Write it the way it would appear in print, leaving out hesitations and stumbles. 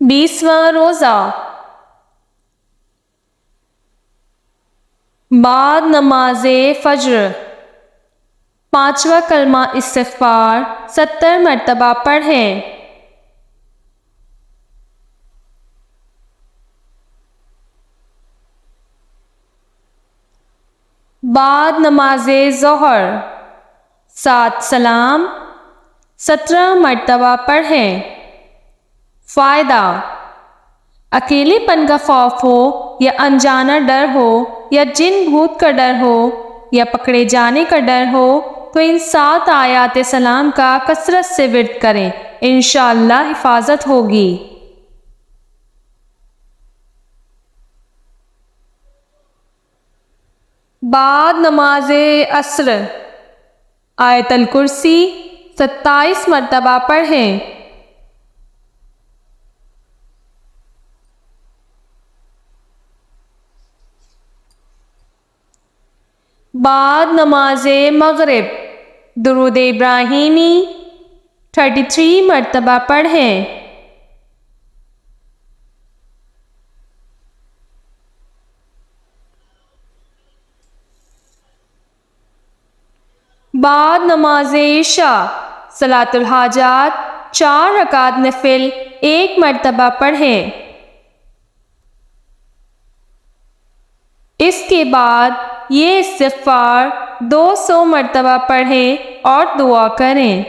20واں روزہ بعد نماز فجر 5واں کلمہ استغفار 70 مرتبہ پڑھیں۔ بعد نماز ظہر 7 سلام 17 مرتبہ پڑھیں۔ فائدہ: اکیلے پن کا خوف ہو یا انجانا ڈر ہو یا جن بھوت کا ڈر ہو یا پکڑے جانے کا ڈر ہو تو ان 7 آیات سلام کا کثرت سے ورد کریں، انشاءاللہ حفاظت ہوگی۔ بعد نماز عصر آیت الکرسی 27 مرتبہ پڑھیں۔ بعد نماز مغرب درود ابراہیمی 33 مرتبہ پڑھیں۔ بعد نماز عشاء صلاۃ الحاجات 4 رکعت نفل 1 مرتبہ پڑھیں۔ اس کے بعد یہ استغفار 200 مرتبہ پڑھیں اور دعا کریں۔